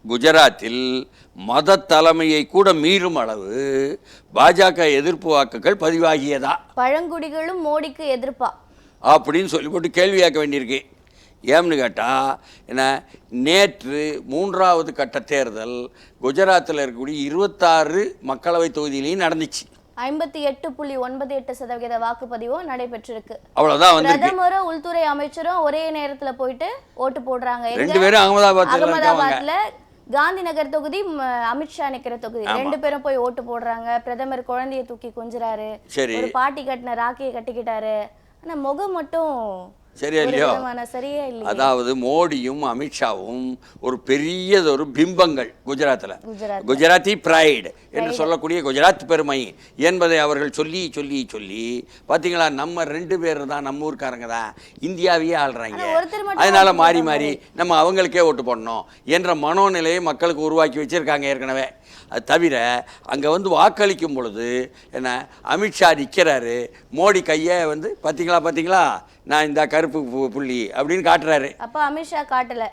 குஜராத்தில் மத தலைமையை கூட மீறும் அளவு பாஜக எதிர்ப்பு வாக்குகள் பதிவாகியதா? பழங்குடிகளும் மோடிக்கு எதிர்ப்பா அப்படின்னு சொல்லி போட்டு கேள்வியாக்க வேண்டியிருக்கு. ஏன்னு கேட்டால் என்ன, நேற்று 3வது கட்ட தேர்தல் குஜராத்தில் இருக்கக்கூடிய 26 மக்களவை தொகுதியிலையும் நடந்துச்சு. 58.98% வாக்குப்பதிவும் நடைபெற்றிருக்கு. அவ்வளவுதான் வந்து பிரதமரும் உள்துறை அமைச்சரும் ஒரே நேரத்துல போயிட்டு ஓட்டு போடுறாங்க. 2 பேரும் அகமதாபாத்ல காந்தி நகர் தொகுதி, அமித்ஷா நிக்கிற தொகுதி, 2 பேரும் போய் ஓட்டு போடுறாங்க. பிரதமர் குழந்தைய தூக்கி கொஞ்சறாரு, ஒரு பாட்டி கட்டின ராக்கியை கட்டிக்கிட்டாரு. ஆனா முகம் மட்டும் சரியா இல்லையோ? சரியா இல்லையா? அதாவது மோடியும் அமித்ஷாவும் ஒரு பெரியதொரு பிம்பங்கள் குஜராத்தில், குஜராத்தி பிரைடு என்று சொல்லக்கூடிய குஜராத் பெருமை என்பதை அவர்கள் சொல்லி சொல்லி சொல்லி பார்த்தீங்களா, நம்ம 2 பேர் தான், நம்ம ஊருக்காரங்க தான் இந்தியாவையே ஆள்றாங்க, அதனால மாறி மாறி நம்ம அவங்களுக்கே ஓட்டு போடணும் என்ற மனோநிலையை மக்களுக்கு உருவாக்கி வச்சிருக்காங்க ஏற்கனவே. அது தவிர அங்கே வந்து வாக்களிக்கும் பொழுது என்ன, அமித்ஷா நிற்கிறாரு, மோடி கையை வந்து பார்த்தீங்களா நான் இந்த கருப்பு புள்ளி அப்படின்னு காட்டுறாரு. அப்ப அமித்ஷா காட்டல,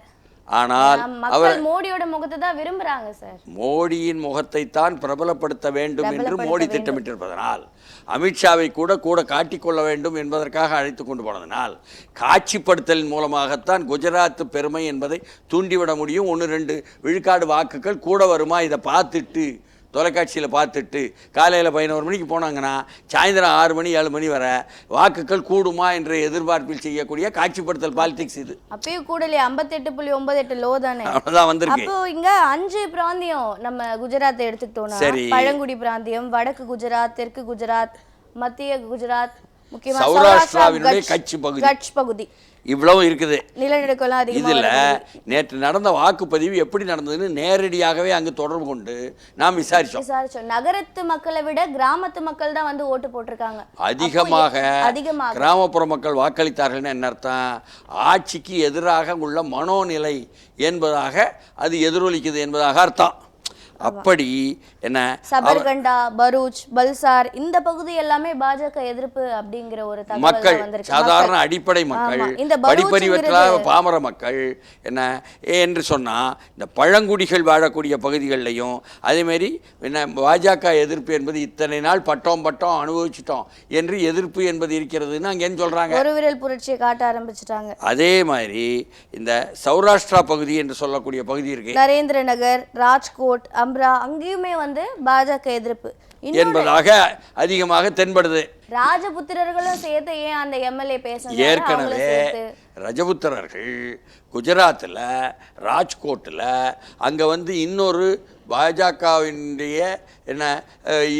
ஆனால் அவர் மோடியோட முகத்தை தான் விரும்புறாங்க சார். மோடியின் முகத்தை தான் பிரபலப்படுத்த வேண்டும் என்று மோடி திட்டமிட்டிருப்பதனால், அமித்ஷாவை கூட காட்டிக்கொள்ள வேண்டும் என்பதற்காக அழைத்து கொண்டு போனதனால், காட்சிப்படுத்தலின் மூலமாகத்தான் குஜராத் பெருமை என்பதை தூண்டிவிட முடியும். 1-2 விழுக்காடு வாக்குகள் கூட வருமா, இதை பார்த்துட்டு தொலைக்காட்சியில் பார்த்துட்டு காலையில் 11 மணிக்கு போனாங்கன்னா சாயந்தரம் 6 மணி 7 மணி வரை வாக்குகள் கூடுமா என்ற எதிர்பார்ப்பில் செய்யக்கூடிய காட்சிப்படுத்தல் பாலிடிக்ஸ் இது. அப்பயும் கூடலே 58.98 லோ தானே, அவ்வளோதான் வந்திருக்கு. அப்போ இங்க 5 பிராந்தியம் நம்ம குஜராத்தை எடுத்துக்கிட்டோம்னா, பழங்குடி பிராந்தியம், வடக்கு குஜராத், தெற்கு குஜராத், மத்திய குஜராத், முக்கியமா சௌராஷ்டிராவினுடைய கட்ச் பகுதி இவ்வளவு இருக்குது. நிலநடுக்கம் இதில் நேற்று நடந்த வாக்குப்பதிவு எப்படி நடந்ததுன்னு நேரடியாகவே அங்கு தொடர்பு கொண்டு நாம் விசாரிச்சோம். நகரத்து மக்களை விட கிராமத்து மக்கள் தான் வந்து ஓட்டு போட்டிருக்காங்க. அதிகமாக கிராமப்புற மக்கள் வாக்களித்தார்கள்னு என்ன அர்த்தம்? ஆட்சிக்கு எதிராக உள்ள மனோநிலை என்பதாக அது எதிரொலிக்குது என்பதாக அர்த்தம். அப்படி என்ன, சபர்கண்டா, பரூச், பல்சார் இந்த பகுதி எல்லாமே பாஜக எதிர்ப்பு அப்படிங்கிற ஒரு மக்கள், சாதாரண அடிப்படை மக்கள், படிப்பறிவற்ற பாமர மக்கள் என்ன என்று சொன்னா, இந்த பழங்குடிகள் வாழக்கூடிய பகுதிகளிலையும் அதேமாரி என்ன பாஜக எதிர்ப்பு என்பது இத்தனை நாள் பட்டோம் அனுபவிச்சிட்டோம் என்று எதிர்ப்பு என்பது இருக்கிறதுன்னு அங்கேன்னு சொல்றாங்க. ஒரு விரல் புரட்சியை காட்ட ஆரம்பிச்சிட்டாங்க. அதே மாதிரி இந்த சௌராஷ்டிரா பகுதி என்று சொல்லக்கூடிய பகுதி இருக்கு, நரேந்திர நகர், ராஜ்கோட், அம்ரா, அங்கேயுமே வந்து பாஜக எதிர்ப்பு என்பதாக அதிகமாக தென்படுது. ராஜபுத்திரர்களும் சேர்த்து ஏன் அந்த எம்எல்ஏ பேசுறாங்க? ஏற்கனவே ரஜபுத்திரர்கள் குஜராத்தில் ராஜ்கோட்டில் அங்கே வந்து இன்னொரு பாஜகவினுடைய என்ன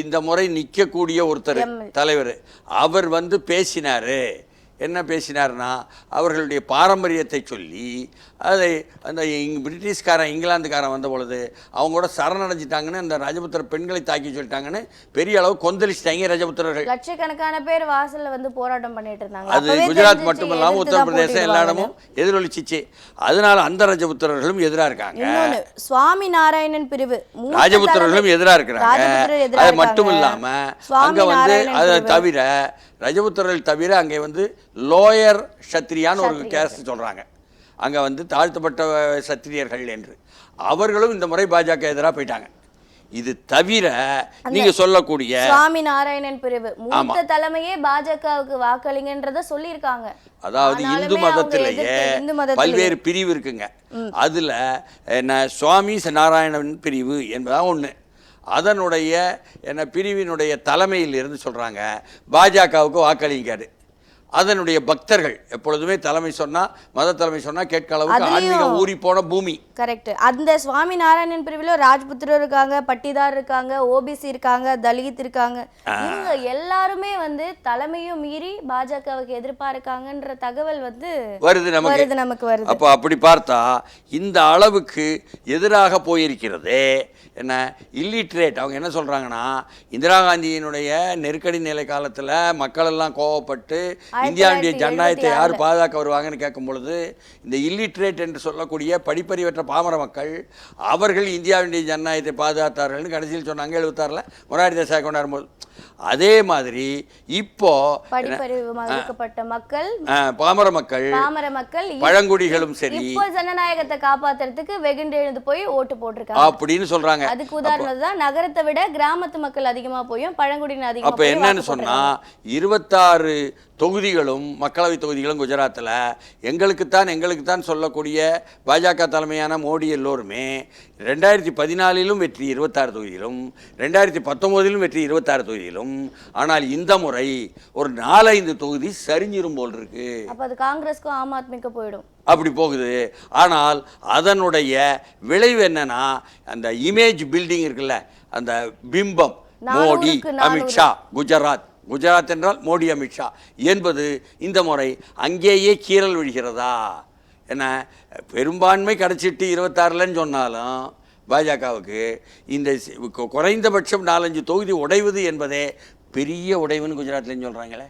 இந்த முறை நிற்கக்கூடிய ஒருத்தர் தலைவர், அவர் வந்து பேசினார். என்ன பேசினார்னா, அவர்களுடைய பாரம்பரியத்தை சொல்லி அதை அந்த பிரிட்டிஷ்காரன் இங்கிலாந்துக்காரன் வந்த பொழுது அவங்க கூட சரணடைஞ்சிட்டாங்கன்னு, அந்த ரஜபுத்திர பெண்களை தாக்கி சொல்லிட்டாங்கன்னு பெரிய அளவு கொந்தளிச்சிட்டாங்க ரஜபுத்திரர்கள். லட்சக்கணக்கான பேர் வாசல்ல வந்து போராட்டம் பண்ணிட்டு இருந்தாங்க. அது குஜராத் மட்டும் இல்லாமல் உத்தரப்பிரதேசம் எல்லா இடமும் எதிரொலிச்சிச்சு. அதனால அந்த ரஜபுத்திரர்களும் எதிராக இருக்காங்க. சுவாமி நாராயணன் பிரிவு ராஜபுத்திரர்களும் எதிராக இருக்கிறாங்க. அது மட்டும் இல்லாம அங்க வந்து அதை தவிர ரஜபுத்திரர்கள் தவிர அங்கே வந்து லோயர் சத்திரியான்னு ஒரு கேஸ்ட் சொல்றாங்க, அங்க வந்து தாழ்த்தப்பட்ட சத்திரியர்கள் என்று, அவர்களும் இந்த முறை பாஜக எதிராக போயிட்டாங்க. இது தவிர நீங்க சொல்லக்கூடிய சுவாமி நாராயணன் பிரிவு மூத்த தலைமையே பாஜகவுக்கு வாக்களிங்கன்றத சொல்லியிருக்காங்க. அதாவது இந்து மதத்திலேயே பல்வேறு பிரிவு இருக்குங்க. அதுல என்ன சுவாமி நாராயணன் பிரிவு என்பதான் ஒண்ணு. அதனுடைய என்ன பிரிவினுடைய தலைமையில் இருந்து சொல்றாங்க பாஜகவுக்கு வாக்களிக்காரு. அதனுடைய பக்தர்கள் எப்பொழுதுமே தலைமை சொன்னா, மத தலைமை சொன்னா கேட்க அளவுக்கு ஆன்மீகம் ஊறி போன பூமி. கரெக்ட். அந்த சுவாமி நாராயணன் பிரிவில் ராஜ்புத்திரர் இருக்காங்க, பட்டிதார் இருக்காங்க, ஓபிசி இருக்காங்க, தலித் இருக்காங்க. இவங்க எல்லாருமே வந்து தலைமையும் மீறி பாஜகவுக்கு எதிர்ப்பா இருக்காங்கன்ற தகவல் வந்து நமக்கு வருது. அப்ப அப்படி பார்த்தா இந்த அளவுக்கு எதிராக போயிருக்கிறதே என்ன இல்லிட்ரேட். அவங்க என்ன சொல்றாங்கன்னா, இந்திரா காந்தியினுடைய நெருக்கடி நிலை காலத்துல மக்கள் எல்லாம் கோவப்பட்டு இந்தியாவுடைய ஜனநாயகத்தை யார் பாதுகாக்க வருவாங்கன்னு கேட்கும் பொழுது, இந்த இல்லிட்ரேட் என்று சொல்லக்கூடிய படிப்பறிவற்ற பாமர மக்கள் அவர்கள் இந்தியாவுடைய ஜனநாயகத்தை பாதுகாத்தார்கள்னு கடைசியில் சொன்னாங்க 76ல் மொரார்ஜி தேசாய் கொண்டாடும்போது. அதே மாதிரி இப்போ படிப்பறிவு மறுக்கப்பட்ட மக்கள், பாமர மக்கள், பழங்குடிகளும் சரி இப்போ ஜனநாயகத்தை காப்பாத்துறதுக்கு வெகுண்டு எழுந்து போய் ஓட்டு போட்டிருக்காங்க அப்படின்னு சொல்றாங்க. அதுக்கு உதாரணம் தான் நகரத்தை விட கிராமத்து மக்கள் அதிகமா போயும் பழங்குடியினர் அதிகமா. அப்ப என்னன்னு சொன்னா 26 தொகுதிகளும் மக்களவை தொகுதிகளும் குஜராத்தில் எங்களுக்குத்தான் சொல்லக்கூடிய பாஜக தலைமையான மோடி எல்லோருமே 2014 வெற்றி 26 தொகுதியிலும் 2019 வெற்றி 26 தொகுதியிலும். ஆனால் இந்த முறை ஒரு 4-5 தொகுதி சரிஞ்சிரும் போல் இருக்கு. அப்ப அது காங்கிரஸ்க்கும் ஆம் ஆத்மிக்கு போயிடும், அப்படி போகுது. ஆனால் அதனுடைய விளைவு என்னன்னா அந்த இமேஜ் பில்டிங் இருக்குல்ல, அந்த பிம்பம், மோடி அமித்ஷா குஜராத் என்றால் மோடி அமித்ஷா என்பது இந்த முறை அங்கேயே கீறல் விழுகிறதா? என்ன பெரும்பான்மை கிடச்சிட்டு 26லன்னு சொன்னாலும் பாஜகவுக்கு இந்த குறைந்தபட்சம் 4-5 தொகுதி உடைவது என்பதே பெரிய உடைவுன்னு குஜராத்லன்னு சொல்கிறாங்களே.